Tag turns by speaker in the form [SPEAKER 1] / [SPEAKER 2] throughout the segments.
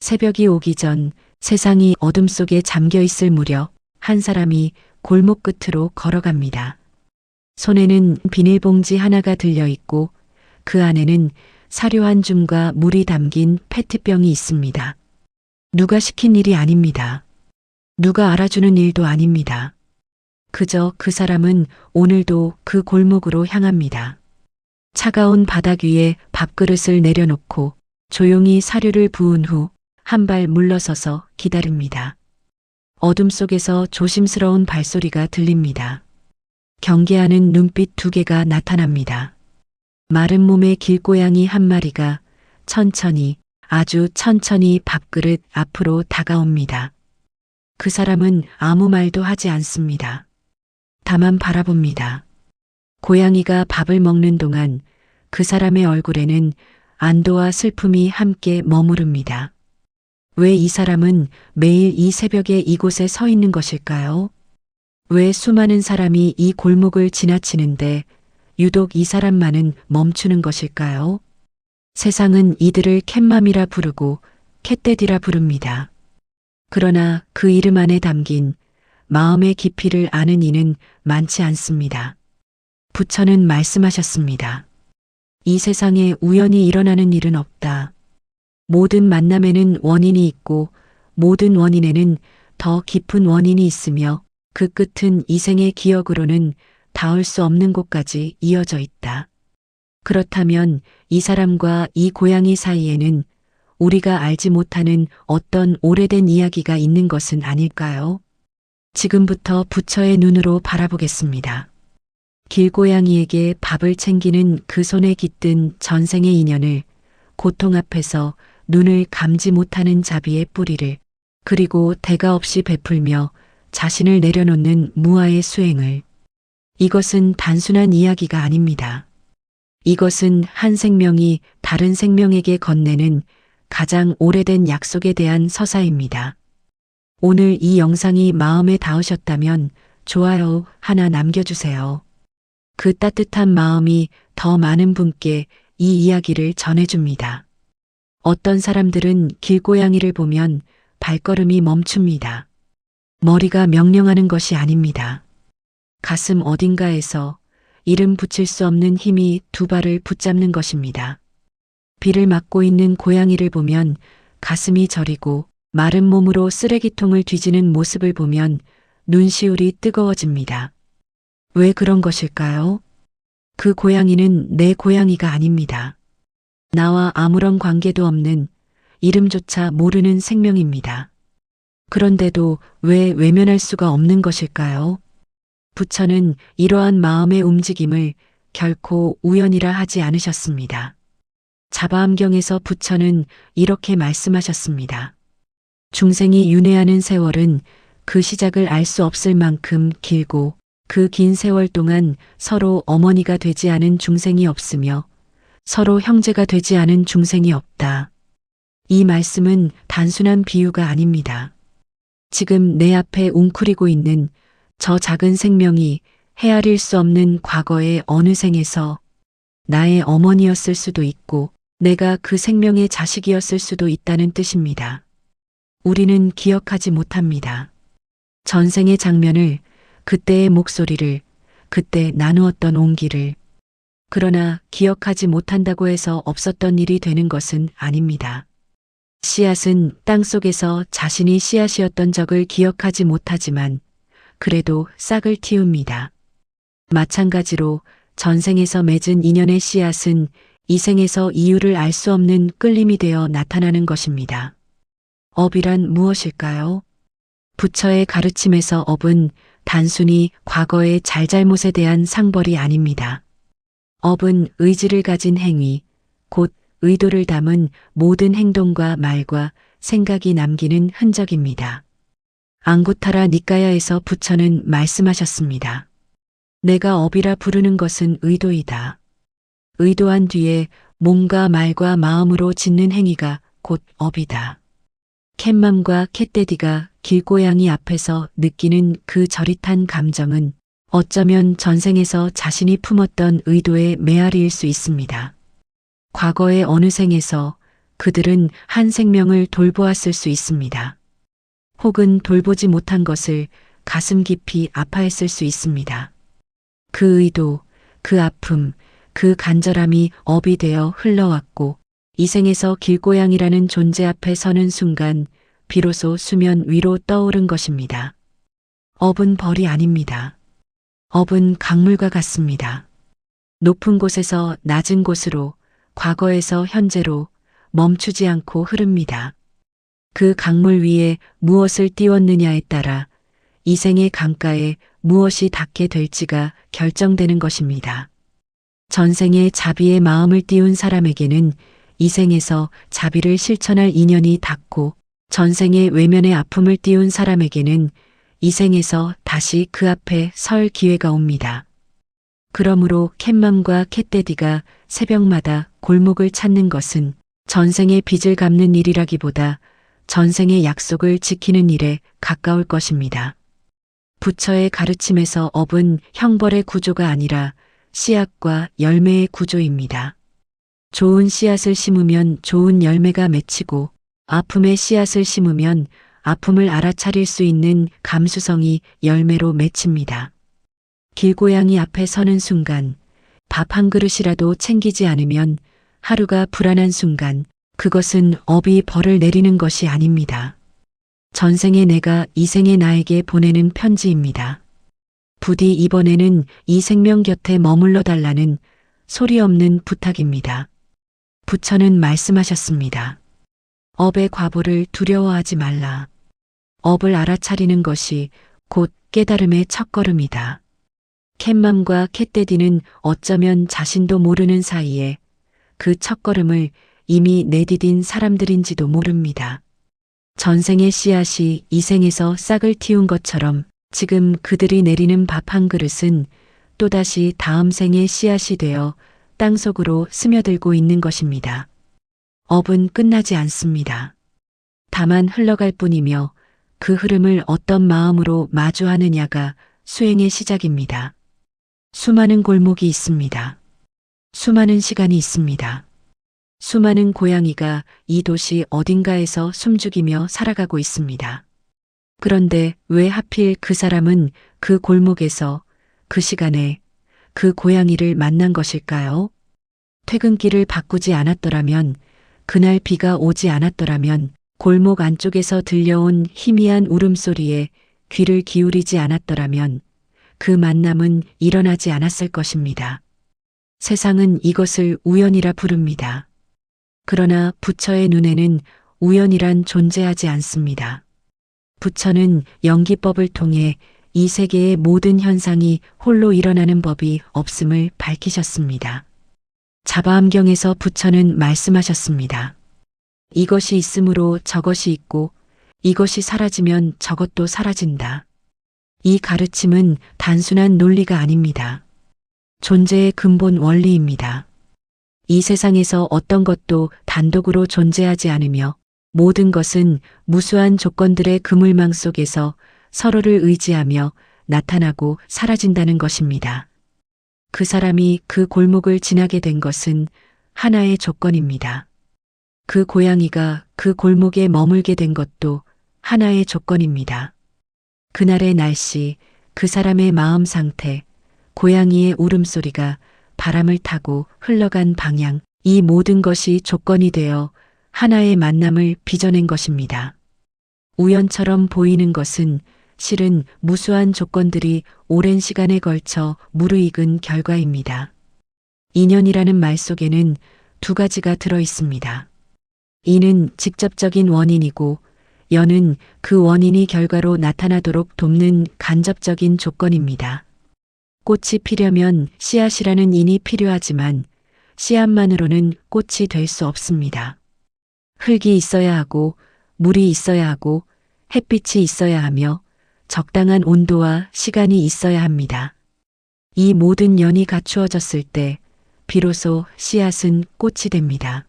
[SPEAKER 1] 새벽이 오기 전 세상이 어둠 속에 잠겨 있을 무렵 한 사람이 골목 끝으로 걸어갑니다. 손에는 비닐봉지 하나가 들려 있고 그 안에는 사료 한 줌과 물이 담긴 페트병이 있습니다. 누가 시킨 일이 아닙니다. 누가 알아주는 일도 아닙니다. 그저 그 사람은 오늘도 그 골목으로 향합니다. 차가운 바닥 위에 밥그릇을 내려놓고 조용히 사료를 부은 후 한 발 물러서서 기다립니다. 어둠 속에서 조심스러운 발소리가 들립니다. 경계하는 눈빛 두 개가 나타납니다. 마른 몸의 길고양이 한 마리가 천천히, 아주 천천히 밥그릇 앞으로 다가옵니다. 그 사람은 아무 말도 하지 않습니다. 다만 바라봅니다. 고양이가 밥을 먹는 동안 그 사람의 얼굴에는 안도와 슬픔이 함께 머무릅니다. 왜 이 사람은 매일 이 새벽에 이곳에 서 있는 것일까요? 왜 수많은 사람이 이 골목을 지나치는데 유독 이 사람만은 멈추는 것일까요? 세상은 이들을 캣맘이라 부르고 캣데디라 부릅니다. 그러나 그 이름 안에 담긴 마음의 깊이를 아는 이는 많지 않습니다. 부처는 말씀하셨습니다. 이 세상에 우연히 일어나는 일은 없다. 모든 만남에는 원인이 있고 모든 원인에는 더 깊은 원인이 있으며 그 끝은 이생의 기억으로는 닿을 수 없는 곳까지 이어져 있다. 그렇다면 이 사람과 이 고양이 사이에는 우리가 알지 못하는 어떤 오래된 이야기가 있는 것은 아닐까요? 지금부터 부처의 눈으로 바라보겠습니다. 길고양이에게 밥을 챙기는 그 손에 깃든 전생의 인연을, 고통 앞에서 눈을 감지 못하는 자비의 뿌리를, 그리고 대가 없이 베풀며 자신을 내려놓는 무아의 수행을. 이것은 단순한 이야기가 아닙니다. 이것은 한 생명이 다른 생명에게 건네는 가장 오래된 약속에 대한 서사입니다. 오늘 이 영상이 마음에 닿으셨다면 좋아요 하나 남겨주세요. 그 따뜻한 마음이 더 많은 분께 이 이야기를 전해줍니다. 어떤 사람들은 길고양이를 보면 발걸음이 멈춥니다. 머리가 명령하는 것이 아닙니다. 가슴 어딘가에서 이름 붙일 수 없는 힘이 두 발을 붙잡는 것입니다. 비를 맞고 있는 고양이를 보면 가슴이 저리고 마른 몸으로 쓰레기통을 뒤지는 모습을 보면 눈시울이 뜨거워집니다. 왜 그런 것일까요? 그 고양이는 내 고양이가 아닙니다. 나와 아무런 관계도 없는, 이름조차 모르는 생명입니다. 그런데도 왜 외면할 수가 없는 것일까요? 부처는 이러한 마음의 움직임을 결코 우연이라 하지 않으셨습니다. 자바암경에서 부처는 이렇게 말씀하셨습니다. 중생이 윤회하는 세월은 그 시작을 알 수 없을 만큼 길고 그 긴 세월 동안 서로 어머니가 되지 않은 중생이 없으며 서로 형제가 되지 않은 중생이 없다. 이 말씀은 단순한 비유가 아닙니다. 지금 내 앞에 웅크리고 있는 저 작은 생명이 헤아릴 수 없는 과거의 어느 생에서 나의 어머니였을 수도 있고 내가 그 생명의 자식이었을 수도 있다는 뜻입니다. 우리는 기억하지 못합니다. 전생의 장면을, 그때의 목소리를, 그때 나누었던 온기를. 그러나 기억하지 못한다고 해서 없었던 일이 되는 것은 아닙니다. 씨앗은 땅 속에서 자신이 씨앗이었던 적을 기억하지 못하지만 그래도 싹을 틔웁니다. 마찬가지로 전생에서 맺은 인연의 씨앗은 이 생에서 이유를 알 수 없는 끌림이 되어 나타나는 것입니다. 업이란 무엇일까요? 부처의 가르침에서 업은 단순히 과거의 잘잘못에 대한 상벌이 아닙니다. 업은 의지를 가진 행위, 곧 의도를 담은 모든 행동과 말과 생각이 남기는 흔적입니다. 앙구타라 니까야에서 부처는 말씀하셨습니다. 내가 업이라 부르는 것은 의도이다. 의도한 뒤에 몸과 말과 마음으로 짓는 행위가 곧 업이다. 캣맘과 캣데디가 길고양이 앞에서 느끼는 그 저릿한 감정은 어쩌면 전생에서 자신이 품었던 의도의 메아리일 수 있습니다. 과거의 어느 생에서 그들은 한 생명을 돌보았을 수 있습니다. 혹은 돌보지 못한 것을 가슴 깊이 아파했을 수 있습니다. 그 의도, 그 아픔, 그 간절함이 업이 되어 흘러왔고 이 생에서 길고양이라는 존재 앞에 서는 순간 비로소 수면 위로 떠오른 것입니다. 업은 벌이 아닙니다. 업은 강물과 같습니다. 높은 곳에서 낮은 곳으로, 과거에서 현재로 멈추지 않고 흐릅니다. 그 강물 위에 무엇을 띄웠느냐에 따라 이 생의 강가에 무엇이 닿게 될지가 결정되는 것입니다. 전생에 자비의 마음을 띄운 사람에게는 이 생에서 자비를 실천할 인연이 닿고 전생에 외면의 아픔을 띄운 사람에게는 이 생에서 다시 그 앞에 설 기회가 옵니다. 그러므로 캣맘과 캣데디가 새벽마다 골목을 찾는 것은 전생의 빚을 갚는 일이라기보다 전생의 약속을 지키는 일에 가까울 것입니다. 부처의 가르침에서 업은 형벌의 구조가 아니라 씨앗과 열매의 구조입니다. 좋은 씨앗을 심으면 좋은 열매가 맺히고 아픔의 씨앗을 심으면 아픔을 알아차릴 수 있는 감수성이 열매로 맺힙니다. 길고양이 앞에 서는 순간 밥 한 그릇이라도 챙기지 않으면 하루가 불안한 순간 그것은 업이 벌을 내리는 것이 아닙니다. 전생의 내가 이 생의 나에게 보내는 편지입니다. 부디 이번에는 이 생명 곁에 머물러 달라는 소리 없는 부탁입니다. 부처는 말씀하셨습니다. 업의 과보를 두려워하지 말라. 업을 알아차리는 것이 곧 깨달음의 첫걸음이다. 캣맘과 캣데디는 어쩌면 자신도 모르는 사이에 그 첫걸음을 이미 내디딘 사람들인지도 모릅니다. 전생의 씨앗이 이 생에서 싹을 틔운 것처럼 지금 그들이 내리는 밥 한 그릇은 또다시 다음 생의 씨앗이 되어 땅속으로 스며들고 있는 것입니다. 업은 끝나지 않습니다. 다만 흘러갈 뿐이며 그 흐름을 어떤 마음으로 마주하느냐가 수행의 시작입니다. 수많은 골목이 있습니다. 수많은 시간이 있습니다. 수많은 고양이가 이 도시 어딘가에서 숨죽이며 살아가고 있습니다. 그런데 왜 하필 그 사람은 그 골목에서 그 시간에 그 고양이를 만난 것일까요? 퇴근길을 바꾸지 않았더라면, 그날 비가 오지 않았더라면, 골목 안쪽에서 들려온 희미한 울음소리에 귀를 기울이지 않았더라면 그 만남은 일어나지 않았을 것입니다. 세상은 이것을 우연이라 부릅니다. 그러나 부처의 눈에는 우연이란 존재하지 않습니다. 부처는 연기법을 통해 이 세계의 모든 현상이 홀로 일어나는 법이 없음을 밝히셨습니다. 자바암경에서 부처는 말씀하셨습니다. 이것이 있으므로 저것이 있고 이것이 사라지면 저것도 사라진다. 이 가르침은 단순한 논리가 아닙니다. 존재의 근본 원리입니다. 이 세상에서 어떤 것도 단독으로 존재하지 않으며 모든 것은 무수한 조건들의 그물망 속에서 서로를 의지하며 나타나고 사라진다는 것입니다. 그 사람이 그 골목을 지나게 된 것은 하나의 조건입니다. 그 고양이가 그 골목에 머물게 된 것도 하나의 조건입니다. 그날의 날씨, 그 사람의 마음 상태, 고양이의 울음소리가 바람을 타고 흘러간 방향, 이 모든 것이 조건이 되어 하나의 만남을 빚어낸 것입니다. 우연처럼 보이는 것은 실은 무수한 조건들이 오랜 시간에 걸쳐 무르익은 결과입니다. 인연이라는 말 속에는 두 가지가 들어 있습니다. 이는 직접적인 원인이고 연은 그 원인이 결과로 나타나도록 돕는 간접적인 조건입니다. 꽃이 피려면 씨앗이라는 인이 필요하지만 씨앗만으로는 꽃이 될 수 없습니다. 흙이 있어야 하고 물이 있어야 하고 햇빛이 있어야 하며 적당한 온도와 시간이 있어야 합니다. 이 모든 연이 갖추어졌을 때 비로소 씨앗은 꽃이 됩니다.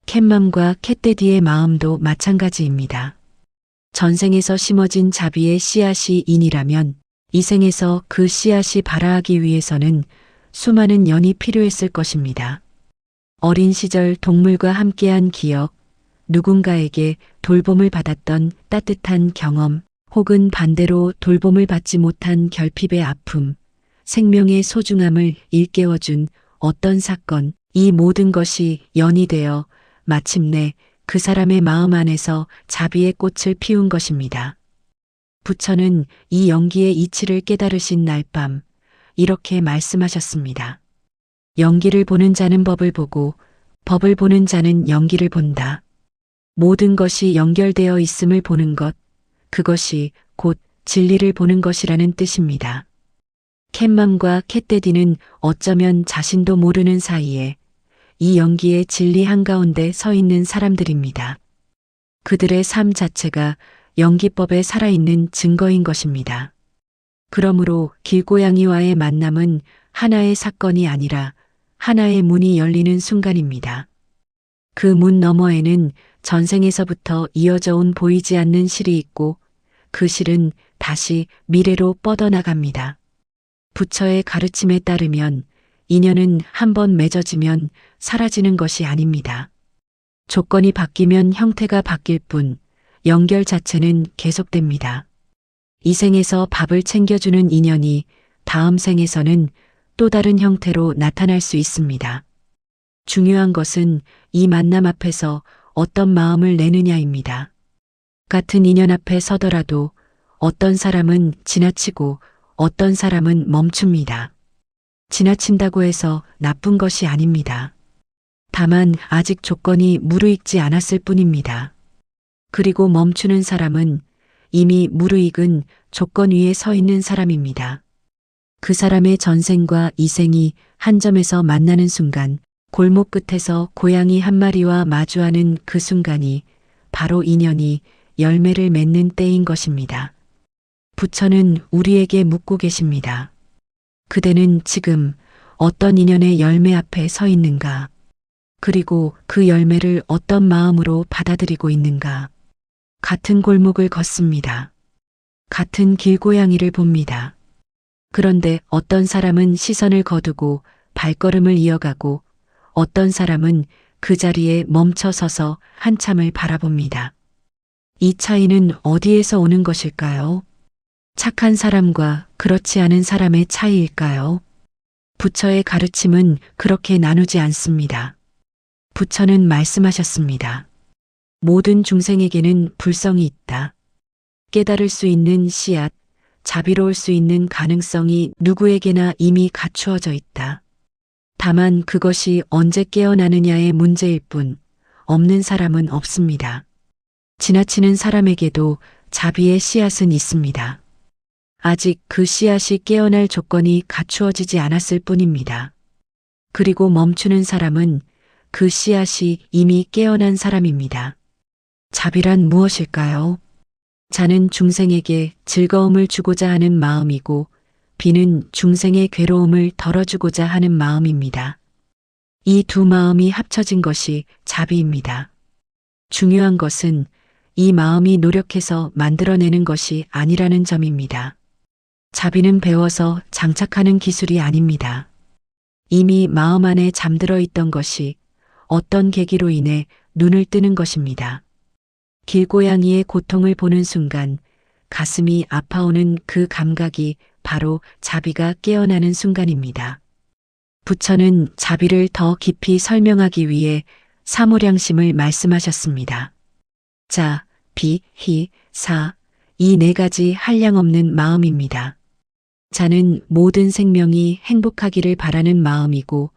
[SPEAKER 1] 캣맘과 캣데디의 마음도 마찬가지입니다. 전생에서 심어진 자비의 씨앗이 인이라면 이 생에서 그 씨앗이 발아하기 위해서는 수많은 연이 필요했을 것입니다. 어린 시절 동물과 함께한 기억, 누군가에게 돌봄을 받았던 따뜻한 경험, 혹은 반대로 돌봄을 받지 못한 결핍의 아픔, 생명의 소중함을 일깨워준 어떤 사건, 이 모든 것이 연이되어 마침내 그 사람의 마음 안에서 자비의 꽃을 피운 것입니다. 부처는 이 연기의 이치를 깨달으신 날 밤, 이렇게 말씀하셨습니다. 연기를 보는 자는 법을 보고, 법을 보는 자는 연기를 본다. 모든 것이 연결되어 있음을 보는 것, 그것이 곧 진리를 보는 것이라는 뜻입니다. 캣맘과 캣데디는 어쩌면 자신도 모르는 사이에 이 연기의 진리 한가운데 서 있는 사람들입니다. 그들의 삶 자체가 연기법에 살아있는 증거인 것입니다. 그러므로 길고양이와의 만남은 하나의 사건이 아니라 하나의 문이 열리는 순간입니다. 그 문 너머에는 전생에서부터 이어져 온 보이지 않는 실이 있고 그 실은 다시 미래로 뻗어나갑니다. 부처의 가르침에 따르면 인연은 한번 맺어지면 사라지는 것이 아닙니다. 조건이 바뀌면 형태가 바뀔 뿐 연결 자체는 계속됩니다. 이 생에서 밥을 챙겨주는 인연이 다음 생에서는 또 다른 형태로 나타날 수 있습니다. 중요한 것은 이 만남 앞에서 어떤 마음을 내느냐입니다. 같은 인연 앞에 서더라도 어떤 사람은 지나치고 어떤 사람은 멈춥니다. 지나친다고 해서 나쁜 것이 아닙니다. 다만 아직 조건이 무르익지 않았을 뿐입니다. 그리고 멈추는 사람은 이미 무르익은 조건 위에 서 있는 사람입니다. 그 사람의 전생과 이생이 한 점에서 만나는 순간, 골목 끝에서 고양이 한 마리와 마주하는 그 순간이 바로 인연이 열매를 맺는 때인 것입니다. 부처는 우리에게 묻고 계십니다. 그대는 지금 어떤 인연의 열매 앞에 서 있는가? 그리고 그 열매를 어떤 마음으로 받아들이고 있는가? 같은 골목을 걷습니다. 같은 길고양이를 봅니다. 그런데 어떤 사람은 시선을 거두고 발걸음을 이어가고 어떤 사람은 그 자리에 멈춰 서서 한참을 바라봅니다. 이 차이는 어디에서 오는 것일까요? 착한 사람과 그렇지 않은 사람의 차이일까요? 부처의 가르침은 그렇게 나누지 않습니다. 부처는 말씀하셨습니다. 모든 중생에게는 불성이 있다. 깨달을 수 있는 씨앗, 자비로울 수 있는 가능성이 누구에게나 이미 갖추어져 있다. 다만 그것이 언제 깨어나느냐의 문제일 뿐 없는 사람은 없습니다. 지나치는 사람에게도 자비의 씨앗은 있습니다. 아직 그 씨앗이 깨어날 조건이 갖추어지지 않았을 뿐입니다. 그리고 멈추는 사람은 그 씨앗이 이미 깨어난 사람입니다. 자비란 무엇일까요? 자는 중생에게 즐거움을 주고자 하는 마음이고 비는 중생의 괴로움을 덜어주고자 하는 마음입니다. 이 두 마음이 합쳐진 것이 자비입니다. 중요한 것은 이 마음이 노력해서 만들어내는 것이 아니라는 점입니다. 자비는 배워서 장착하는 기술이 아닙니다. 이미 마음 안에 잠들어 있던 것이 어떤 계기로 인해 눈을 뜨는 것입니다. 길고양이의 고통을 보는 순간 가슴이 아파오는 그 감각이 바로 자비가 깨어나는 순간입니다. 부처는 자비를 더 깊이 설명하기 위해 사무량심을 말씀하셨습니다. 자, 비, 히, 사, 이 네 가지 한량없는 마음입니다. 자는 모든 생명이 행복하기를 바라는 마음이고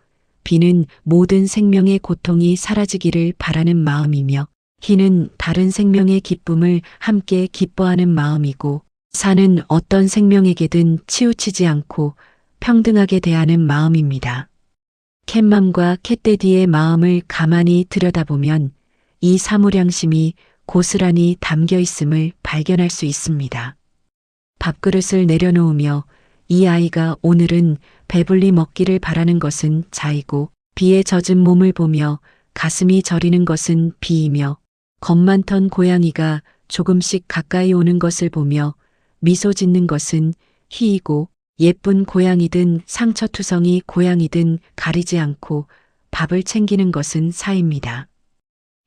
[SPEAKER 1] 비는 모든 생명의 고통이 사라지기를 바라는 마음이며 희는 다른 생명의 기쁨을 함께 기뻐하는 마음이고 사는 어떤 생명에게든 치우치지 않고 평등하게 대하는 마음입니다. 캣맘과 캣데디의 마음을 가만히 들여다보면 이 사무량심이 고스란히 담겨 있음을 발견할 수 있습니다. 밥그릇을 내려놓으며 이 아이가 오늘은 배불리 먹기를 바라는 것은 자이고 비에 젖은 몸을 보며 가슴이 저리는 것은 비이며 겁 많던 고양이가 조금씩 가까이 오는 것을 보며 미소 짓는 것은 희이고 예쁜 고양이든 상처투성이 고양이든 가리지 않고 밥을 챙기는 것은 사입니다.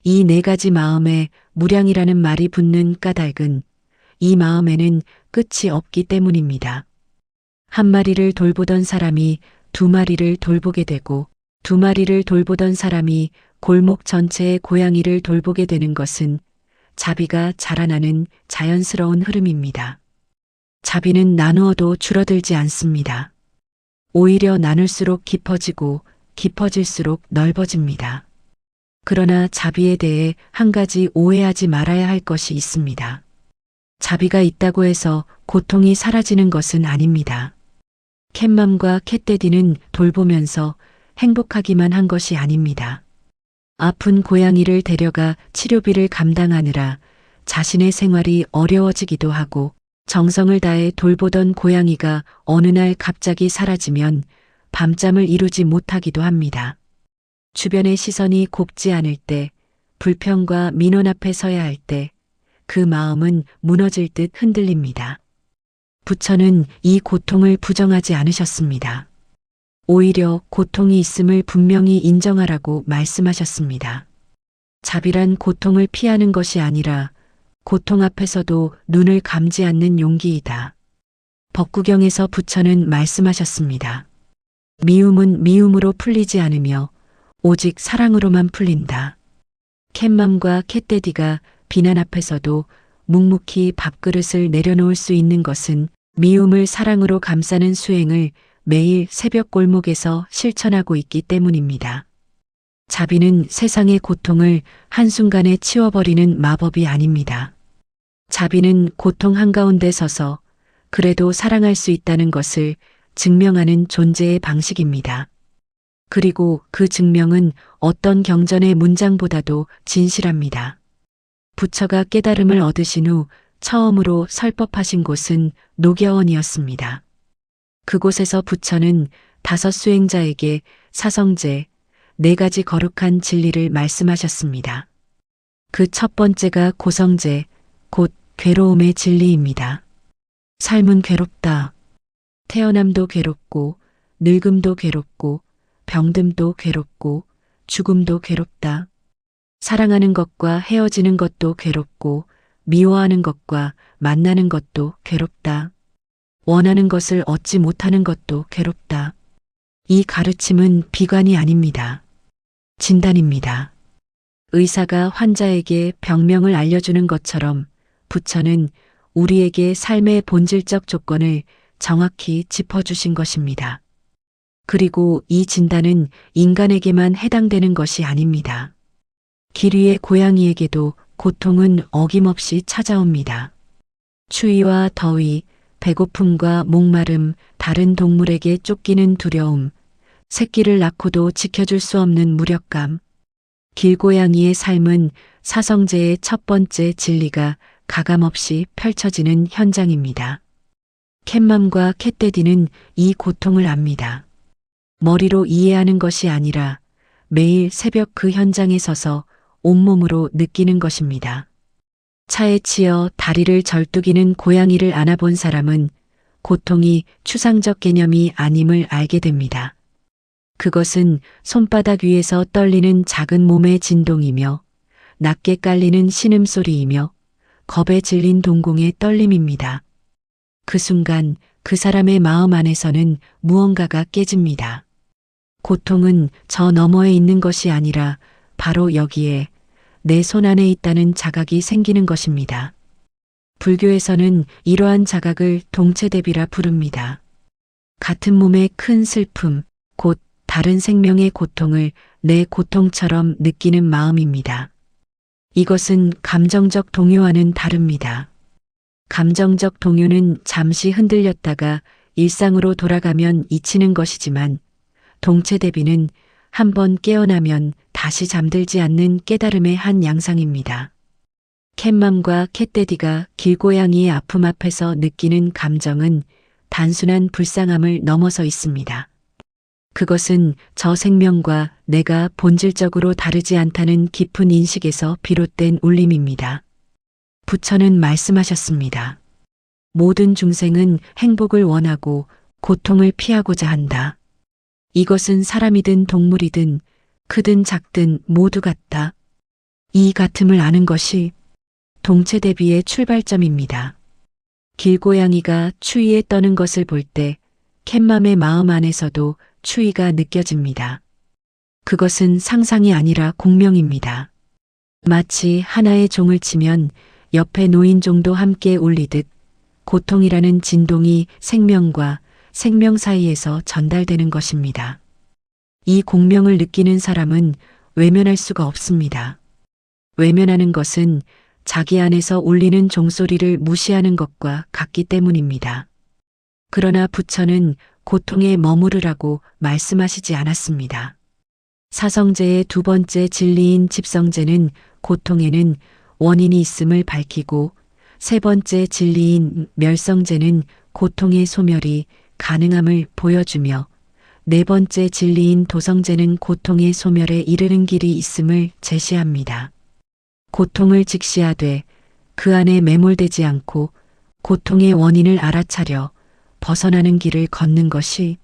[SPEAKER 1] 이 네 가지 마음에 무량이라는 말이 붙는 까닭은 이 마음에는 끝이 없기 때문입니다. 한 마리를 돌보던 사람이 두 마리를 돌보게 되고 두 마리를 돌보던 사람이 골목 전체의 고양이를 돌보게 되는 것은 자비가 자라나는 자연스러운 흐름입니다. 자비는 나누어도 줄어들지 않습니다. 오히려 나눌수록 깊어지고 깊어질수록 넓어집니다. 그러나 자비에 대해 한 가지 오해하지 말아야 할 것이 있습니다. 자비가 있다고 해서 고통이 사라지는 것은 아닙니다. 캣맘과 캣데디는 돌보면서 행복하기만 한 것이 아닙니다. 아픈 고양이를 데려가 치료비를 감당하느라 자신의 생활이 어려워지기도 하고 정성을 다해 돌보던 고양이가 어느 날 갑자기 사라지면 밤잠을 이루지 못하기도 합니다. 주변의 시선이 곱지 않을 때, 불평과 민원 앞에 서야 할 때, 그 마음은 무너질 듯 흔들립니다. 부처는 이 고통을 부정하지 않으셨습니다. 오히려 고통이 있음을 분명히 인정하라고 말씀하셨습니다. 자비란 고통을 피하는 것이 아니라 고통 앞에서도 눈을 감지 않는 용기이다. 법구경에서 부처는 말씀하셨습니다. 미움은 미움으로 풀리지 않으며 오직 사랑으로만 풀린다. 캣맘과 캣데디가 비난 앞에서도 묵묵히 밥그릇을 내려놓을 수 있는 것은 미움을 사랑으로 감싸는 수행을 매일 새벽 골목에서 실천하고 있기 때문입니다. 자비는 세상의 고통을 한순간에 치워버리는 마법이 아닙니다. 자비는 고통 한가운데 서서 그래도 사랑할 수 있다는 것을 증명하는 존재의 방식입니다. 그리고 그 증명은 어떤 경전의 문장보다도 진실합니다. 부처가 깨달음을 얻으신 후 처음으로 설법하신 곳은 노겨원이었습니다. 그곳에서 부처는 5 수행자에게 사성제, 4가지 거룩한 진리를 말씀하셨습니다. 그 첫 번째가 고성제, 곧 괴로움의 진리입니다. 삶은 괴롭다. 태어남도 괴롭고, 늙음도 괴롭고, 병듦도 괴롭고, 죽음도 괴롭다. 사랑하는 것과 헤어지는 것도 괴롭고, 미워하는 것과 만나는 것도 괴롭다. 원하는 것을 얻지 못하는 것도 괴롭다. 이 가르침은 비관이 아닙니다. 진단입니다. 의사가 환자에게 병명을 알려주는 것처럼 부처는 우리에게 삶의 본질적 조건을 정확히 짚어주신 것입니다. 그리고 이 진단은 인간에게만 해당되는 것이 아닙니다. 길 위의 고양이에게도 고통은 어김없이 찾아옵니다. 추위와 더위, 배고픔과 목마름, 다른 동물에게 쫓기는 두려움, 새끼를 낳고도 지켜줄 수 없는 무력감. 길고양이의 삶은 사성제의 첫 번째 진리가 가감없이 펼쳐지는 현장입니다. 캣맘과 캣데디는 이 고통을 압니다. 머리로 이해하는 것이 아니라 매일 새벽 그 현장에 서서 온몸으로 느끼는 것입니다. 차에 치여 다리를 절뚝이는 고양이를 안아본 사람은 고통이 추상적 개념이 아님을 알게 됩니다. 그것은 손바닥 위에서 떨리는 작은 몸의 진동이며 낮게 깔리는 신음소리이며 겁에 질린 동공의 떨림입니다. 그 순간 그 사람의 마음 안에서는 무언가가 깨집니다. 고통은 저 너머에 있는 것이 아니라 바로 여기에 내 손 안에 있다는 자각이 생기는 것입니다. 불교에서는 이러한 자각을 동체대비라 부릅니다. 같은 몸의 큰 슬픔, 곧 다른 생명의 고통을 내 고통처럼 느끼는 마음입니다. 이것은 감정적 동요와는 다릅니다. 감정적 동요는 잠시 흔들렸다가 일상으로 돌아가면 잊히는 것이지만 동체대비는 한번 깨어나면 다시 잠들지 않는 깨달음의 한 양상입니다. 캣맘과 캣데디가 길고양이의 아픔 앞에서 느끼는 감정은 단순한 불쌍함을 넘어서 있습니다. 그것은 저 생명과 내가 본질적으로 다르지 않다는 깊은 인식에서 비롯된 울림입니다. 부처는 말씀하셨습니다. 모든 중생은 행복을 원하고 고통을 피하고자 한다. 이것은 사람이든 동물이든 크든 작든 모두 같다. 이 같음을 아는 것이 동체 대비의 출발점입니다. 길고양이가 추위에 떠는 것을 볼 때 캣맘의 마음 안에서도 추위가 느껴집니다. 그것은 상상이 아니라 공명입니다. 마치 하나의 종을 치면 옆에 놓인 종도 함께 울리듯 고통이라는 진동이 생명과 생명 사이에서 전달되는 것입니다. 이 공명을 느끼는 사람은 외면할 수가 없습니다. 외면하는 것은 자기 안에서 울리는 종소리를 무시하는 것과 같기 때문입니다. 그러나 부처는 고통에 머무르라고 말씀하시지 않았습니다. 사성제의 두 번째 진리인 집성제는 고통에는 원인이 있음을 밝히고 세 번째 진리인 멸성제는 고통의 소멸이 가능함을 보여주며 네 번째 진리인 도성제는 고통의 소멸에 이르는 길이 있음을 제시합니다. 고통을 직시하되 그 안에 매몰되지 않고 고통의 원인을 알아차려 벗어나는 길을 걷는 것이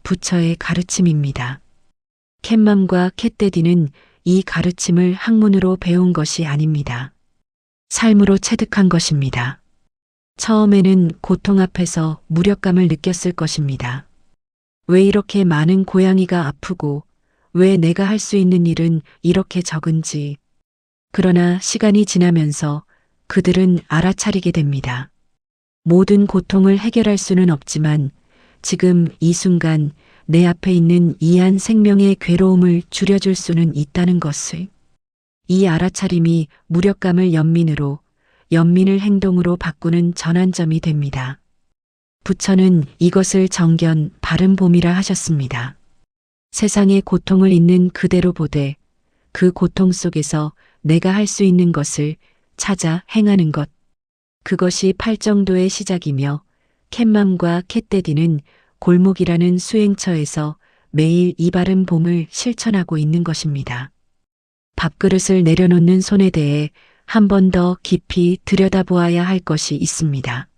[SPEAKER 1] 부처의 가르침입니다. 캣맘과 캣데디는 이 가르침을 학문으로 배운 것이 아닙니다. 삶으로 체득한 것입니다. 처음에는 고통 앞에서 무력감을 느꼈을 것입니다. 왜 이렇게 많은 고양이가 아프고 왜 내가 할 수 있는 일은 이렇게 적은지. 그러나 시간이 지나면서 그들은 알아차리게 됩니다. 모든 고통을 해결할 수는 없지만 지금 이 순간 내 앞에 있는 이 한 생명의 괴로움을 줄여줄 수는 있다는 것을. 이 알아차림이 무력감을 연민으로, 연민을 행동으로 바꾸는 전환점이 됩니다. 부처는 이것을 정견 바른 봄이라 하셨습니다. 세상의 고통을 있는 그대로 보되 그 고통 속에서 내가 할 수 있는 것을 찾아 행하는 것. 그것이 팔정도의 시작이며 캣맘과 캣데디는 골목이라는 수행처에서 매일 이 바른 봄을 실천하고 있는 것입니다. 밥그릇을 내려놓는 손에 대해 한 번 더 깊이 들여다보아야 할 것이 있습니다.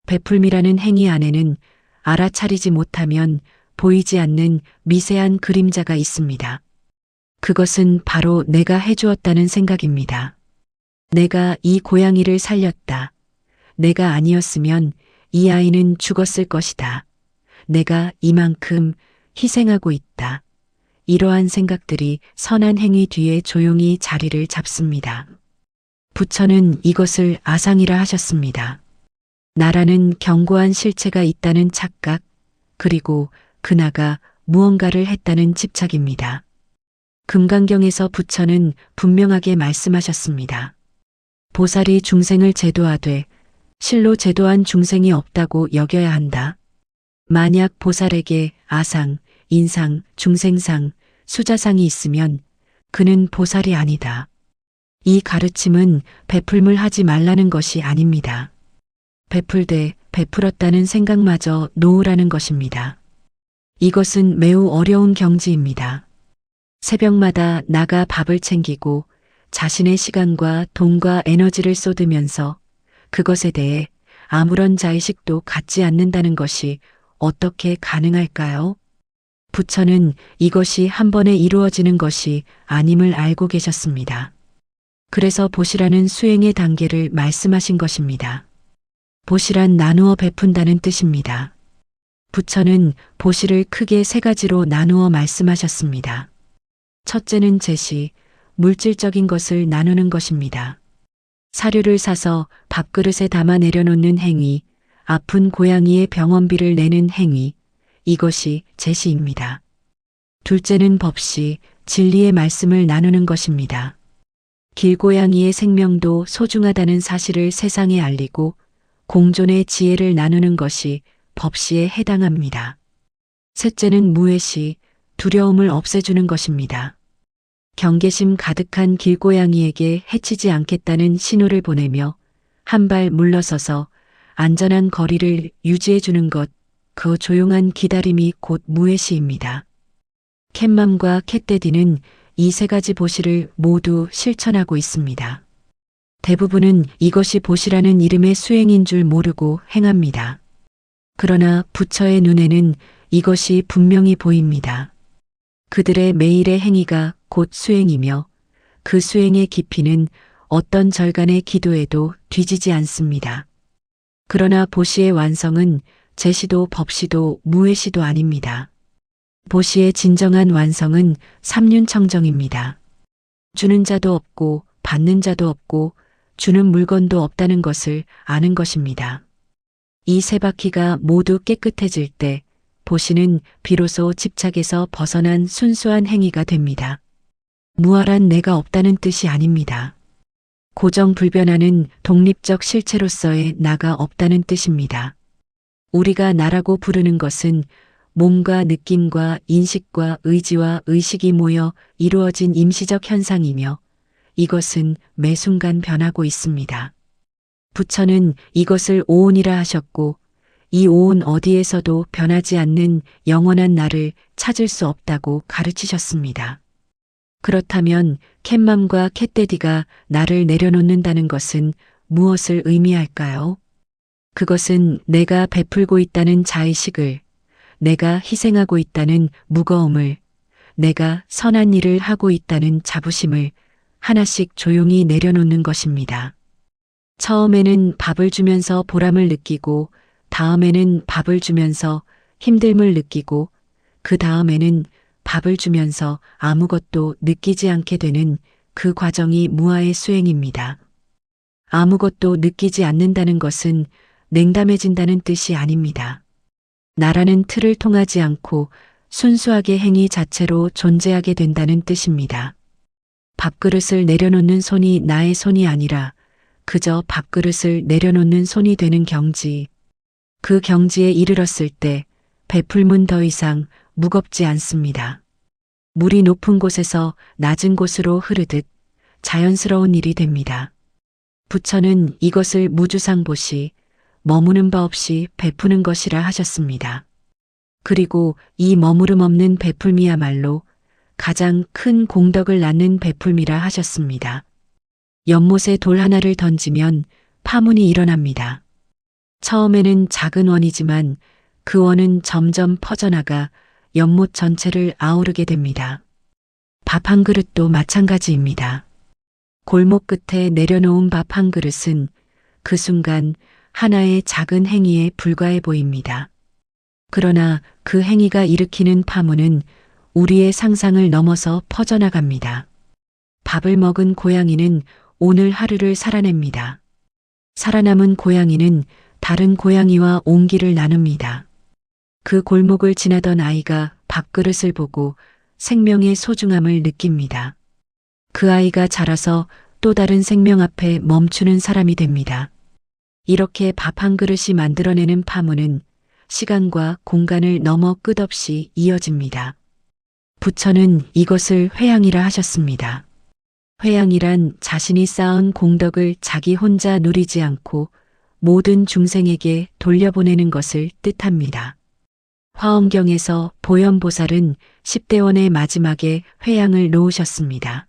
[SPEAKER 1] 베풀미라는 행위 안에는 알아차리지 못하면 보이지 않는 미세한 그림자가 있습니다. 그것은 바로 내가 해주었다는 생각입니다. 내가 이 고양이를 살렸다. 내가 아니었으면 이 아이는 죽었을 것이다. 내가 이만큼 희생하고 있다. 이러한 생각들이 선한 행위 뒤에 조용히 자리를 잡습니다. 부처는 이것을 아상이라 하셨습니다. 나라는 견고한 실체가 있다는 착각, 그리고 그나가 무언가를 했다는 집착입니다. 금강경에서 부처는 분명하게 말씀하셨습니다. 보살이 중생을 제도하되 실로 제도한 중생이 없다고 여겨야 한다. 만약 보살에게 아상, 인상, 중생상, 수자상이 있으면 그는 보살이 아니다. 이 가르침은 베풀물 하지 말라는 것이 아닙니다. 베풀되 베풀었다는 생각마저 놓으라는 것입니다. 이것은 매우 어려운 경지입니다. 새벽마다 나가 밥을 챙기고 자신의 시간과 돈과 에너지를 쏟으면서 그것에 대해 아무런 자의식도 갖지 않는다는 것이 어떻게 가능할까요? 부처는 이것이 한 번에 이루어지는 것이 아님을 알고 계셨습니다. 그래서 보시라는 수행의 단계를 말씀하신 것입니다. 보시란 나누어 베푼다는 뜻입니다. 부처는 보시를 크게 세 가지로 나누어 말씀하셨습니다. 첫째는 제시, 물질적인 것을 나누는 것입니다. 사료를 사서 밥그릇에 담아 내려놓는 행위, 아픈 고양이의 병원비를 내는 행위, 이것이 제시입니다. 둘째는 법시, 진리의 말씀을 나누는 것입니다. 길고양이의 생명도 소중하다는 사실을 세상에 알리고 공존의 지혜를 나누는 것이 법시에 해당합니다. 셋째는 무해시, 두려움을 없애주는 것입니다. 경계심 가득한 길고양이에게 해치지 않겠다는 신호를 보내며 한 발 물러서서 안전한 거리를 유지해주는 것, 그 조용한 기다림이 곧 무해시입니다. 캣맘과 캣데디는 이 세 가지 보시를 모두 실천하고 있습니다. 대부분은 이것이 보시라는 이름의 수행인 줄 모르고 행합니다. 그러나 부처의 눈에는 이것이 분명히 보입니다. 그들의 매일의 행위가 곧 수행이며 그 수행의 깊이는 어떤 절간의 기도에도 뒤지지 않습니다. 그러나 보시의 완성은 제시도 법시도 무외시도 아닙니다. 보시의 진정한 완성은 삼륜청정입니다. 주는 자도 없고 받는 자도 없고 주는 물건도 없다는 것을 아는 것입니다. 이 세 바퀴가 모두 깨끗해질 때 보시는 비로소 집착에서 벗어난 순수한 행위가 됩니다. 무아란 내가 없다는 뜻이 아닙니다. 고정불변하는 독립적 실체로서의 나가 없다는 뜻입니다. 우리가 나라고 부르는 것은 몸과 느낌과 인식과 의지와 의식이 모여 이루어진 임시적 현상이며 이것은 매 순간 변하고 있습니다. 부처는 이것을 오온이라 하셨고 이 오온 어디에서도 변하지 않는 영원한 나를 찾을 수 없다고 가르치셨습니다. 그렇다면 캣맘과 캣데디가 나를 내려놓는다는 것은 무엇을 의미할까요? 그것은 내가 베풀고 있다는 자의식을, 내가 희생하고 있다는 무거움을, 내가 선한 일을 하고 있다는 자부심을 하나씩 조용히 내려놓는 것입니다. 처음에는 밥을 주면서 보람을 느끼고 다음에는 밥을 주면서 힘듦을 느끼고 그 다음에는 밥을 주면서 아무것도 느끼지 않게 되는 그 과정이 무아의 수행입니다. 아무것도 느끼지 않는다는 것은 냉담해진다는 뜻이 아닙니다. 나라는 틀을 통하지 않고 순수하게 행위 자체로 존재하게 된다는 뜻입니다. 밥그릇을 내려놓는 손이 나의 손이 아니라 그저 밥그릇을 내려놓는 손이 되는 경지. 그 경지에 이르렀을 때 베풀문 더 이상 무겁지 않습니다. 물이 높은 곳에서 낮은 곳으로 흐르듯 자연스러운 일이 됩니다. 부처는 이것을 무주상보시, 머무는 바 없이 베푸는 것이라 하셨습니다. 그리고 이 머무름 없는 베풀미야말로 가장 큰 공덕을 낳는 베풀미라 하셨습니다. 연못에 돌 하나를 던지면 파문이 일어납니다. 처음에는 작은 원이지만 그 원은 점점 퍼져나가 연못 전체를 아우르게 됩니다. 밥 한 그릇도 마찬가지입니다. 골목 끝에 내려놓은 밥 한 그릇은 그 순간 하나의 작은 행위에 불과해 보입니다. 그러나 그 행위가 일으키는 파문은 우리의 상상을 넘어서 퍼져나갑니다. 밥을 먹은 고양이는 오늘 하루를 살아냅니다. 살아남은 고양이는 다른 고양이와 온기를 나눕니다. 그 골목을 지나던 아이가 밥그릇을 보고 생명의 소중함을 느낍니다. 그 아이가 자라서 또 다른 생명 앞에 멈추는 사람이 됩니다. 이렇게 밥 한 그릇이 만들어내는 파문은 시간과 공간을 넘어 끝없이 이어집니다. 부처는 이것을 회양이라 하셨습니다. 회양이란 자신이 쌓은 공덕을 자기 혼자 누리지 않고 모든 중생에게 돌려보내는 것을 뜻합니다. 화엄경에서 보현보살은 10대원의 마지막에 회양을 놓으셨습니다.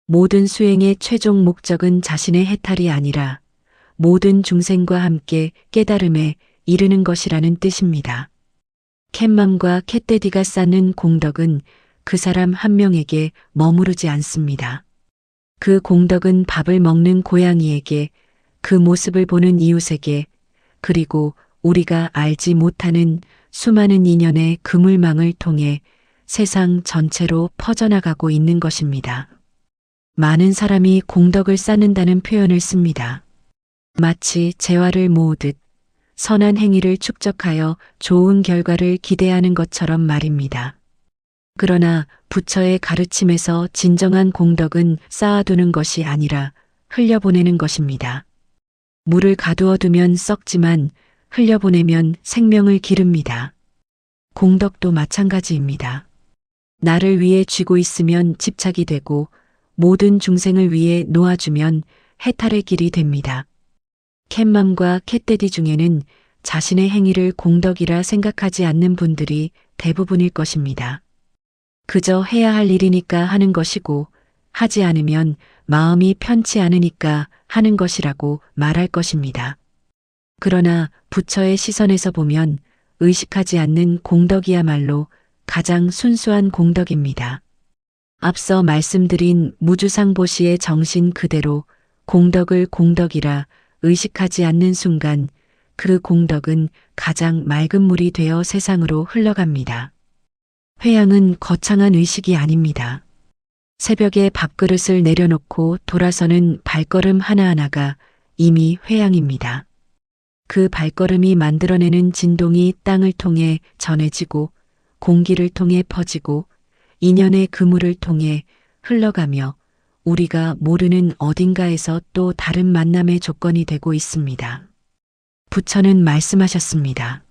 [SPEAKER 1] 모든 수행의 최종 목적은 자신의 해탈이 아니라 모든 중생과 함께 깨달음에 이르는 것이라는 뜻입니다. 캣맘과 캣데디가 쌓는 공덕은 그 사람 한 명에게 머무르지 않습니다. 그 공덕은 밥을 먹는 고양이에게, 그 모습을 보는 이웃에게, 그리고 우리가 알지 못하는 수많은 인연의 그물망을 통해 세상 전체로 퍼져나가고 있는 것입니다. 많은 사람이 공덕을 쌓는다는 표현을 씁니다. 마치 재화를 모으듯 선한 행위를 축적하여 좋은 결과를 기대하는 것처럼 말입니다. 그러나 부처의 가르침에서 진정한 공덕은 쌓아두는 것이 아니라 흘려보내는 것입니다. 물을 가두어 두면 썩지만 흘려보내면 생명을 기릅니다. 공덕도 마찬가지입니다. 나를 위해 쥐고 있으면 집착이 되고 모든 중생을 위해 놓아주면 해탈의 길이 됩니다. 캣맘과 캣데디 중에는 자신의 행위를 공덕이라 생각하지 않는 분들이 대부분일 것입니다. 그저 해야 할 일이니까 하는 것이고 하지 않으면 마음이 편치 않으니까 하는 것이라고 말할 것입니다. 그러나 부처의 시선에서 보면 의식하지 않는 공덕이야말로 가장 순수한 공덕입니다. 앞서 말씀드린 무주상보시의 정신 그대로 공덕을 공덕이라 의식하지 않는 순간 그 공덕은 가장 맑은 물이 되어 세상으로 흘러갑니다. 회양은 거창한 의식이 아닙니다. 새벽에 밥그릇을 내려놓고 돌아서는 발걸음 하나하나가 이미 회양입니다. 그 발걸음이 만들어내는 진동이 땅을 통해 전해지고 공기를 통해 퍼지고 인연의 그물을 통해 흘러가며 우리가 모르는 어딘가에서 또 다른 만남의 조건이 되고 있습니다. 부처는 말씀하셨습니다.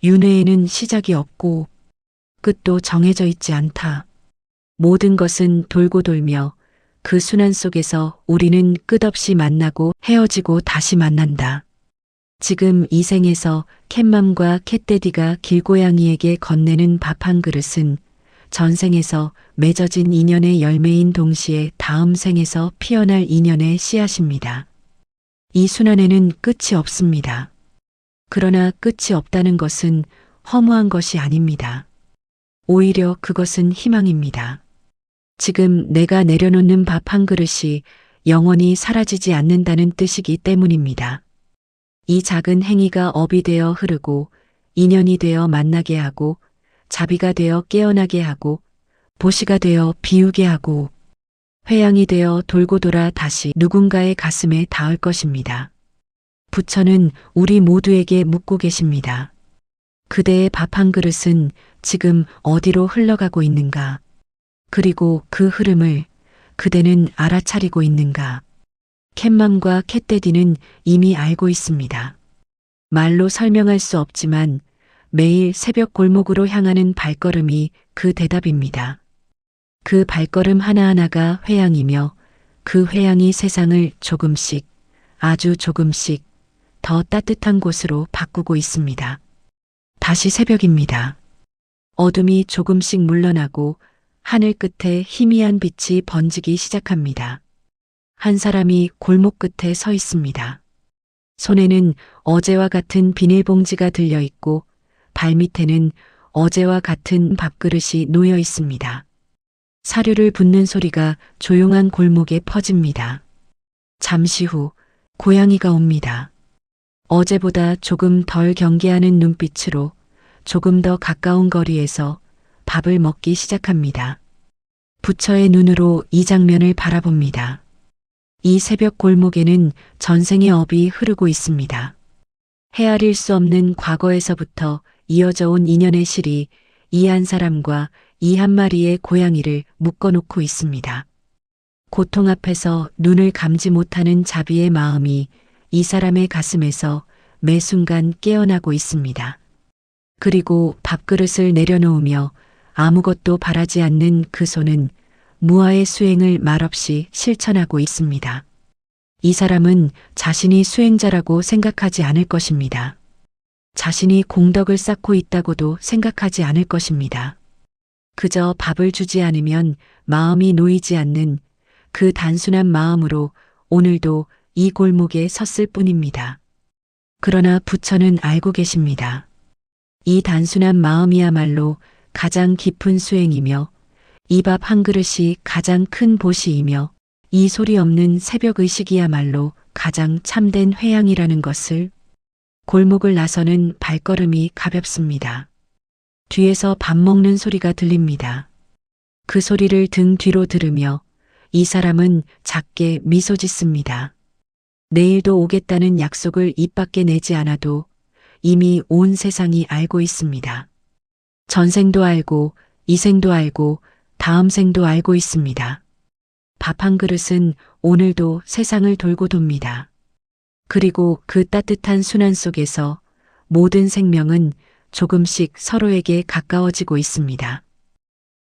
[SPEAKER 1] 윤회에는 시작이 없고 끝도 정해져 있지 않다. 모든 것은 돌고 돌며 그 순환 속에서 우리는 끝없이 만나고 헤어지고 다시 만난다. 지금 이 생에서 캣맘과 캣데디가 길고양이에게 건네는 밥 한 그릇은 전생에서 맺어진 인연의 열매인 동시에 다음 생에서 피어날 인연의 씨앗입니다. 이 순환에는 끝이 없습니다. 그러나 끝이 없다는 것은 허무한 것이 아닙니다. 오히려 그것은 희망입니다. 지금 내가 내려놓는 밥 한 그릇이 영원히 사라지지 않는다는 뜻이기 때문입니다. 이 작은 행위가 업이 되어 흐르고 인연이 되어 만나게 하고 자비가 되어 깨어나게 하고 보시가 되어 비우게 하고 회양이 되어 돌고 돌아 다시 누군가의 가슴에 닿을 것입니다. 부처는 우리 모두에게 묻고 계십니다. 그대의 밥 한 그릇은 지금 어디로 흘러가고 있는가? 그리고 그 흐름을 그대는 알아차리고 있는가? 캣맘과 캣데디는 이미 알고 있습니다. 말로 설명할 수 없지만 매일 새벽 골목으로 향하는 발걸음이 그 대답입니다. 그 발걸음 하나하나가 회양이며 그 회양이 세상을 조금씩 아주 조금씩 더 따뜻한 곳으로 바꾸고 있습니다. 다시 새벽입니다. 어둠이 조금씩 물러나고 하늘 끝에 희미한 빛이 번지기 시작합니다. 한 사람이 골목 끝에 서 있습니다. 손에는 어제와 같은 비닐봉지가 들려 있고 발밑에는 어제와 같은 밥그릇이 놓여 있습니다. 사료를 붓는 소리가 조용한 골목에 퍼집니다. 잠시 후 고양이가 옵니다. 어제보다 조금 덜 경계하는 눈빛으로 조금 더 가까운 거리에서 밥을 먹기 시작합니다. 부처의 눈으로 이 장면을 바라봅니다. 이 새벽 골목에는 전생의 업이 흐르고 있습니다. 헤아릴 수 없는 과거에서부터 이어져 온 인연의 실이 이 한 사람과 이 한 마리의 고양이를 묶어놓고 있습니다. 고통 앞에서 눈을 감지 못하는 자비의 마음이 이 사람의 가슴에서 매 순간 깨어나고 있습니다. 그리고 밥그릇을 내려놓으며 아무것도 바라지 않는 그 손은 무아의 수행을 말없이 실천하고 있습니다. 이 사람은 자신이 수행자라고 생각하지 않을 것입니다. 자신이 공덕을 쌓고 있다고도 생각하지 않을 것입니다. 그저 밥을 주지 않으면 마음이 놓이지 않는 그 단순한 마음으로 오늘도 이 골목에 섰을 뿐입니다. 그러나 부처는 알고 계십니다. 이 단순한 마음이야말로 가장 깊은 수행이며 이 밥 한 그릇이 가장 큰 보시이며 이 소리 없는 새벽의식이야말로 가장 참된 회양이라는 것을 골목을 나서는 발걸음이 가볍습니다. 뒤에서 밥 먹는 소리가 들립니다. 그 소리를 등 뒤로 들으며 이 사람은 작게 미소 짓습니다. 내일도 오겠다는 약속을 입 밖에 내지 않아도 이미 온 세상이 알고 있습니다. 전생도 알고 이생도 알고 다음 생도 알고 있습니다. 밥 한 그릇은 오늘도 세상을 돌고 돕니다. 그리고 그 따뜻한 순환 속에서 모든 생명은 조금씩 서로에게 가까워지고 있습니다.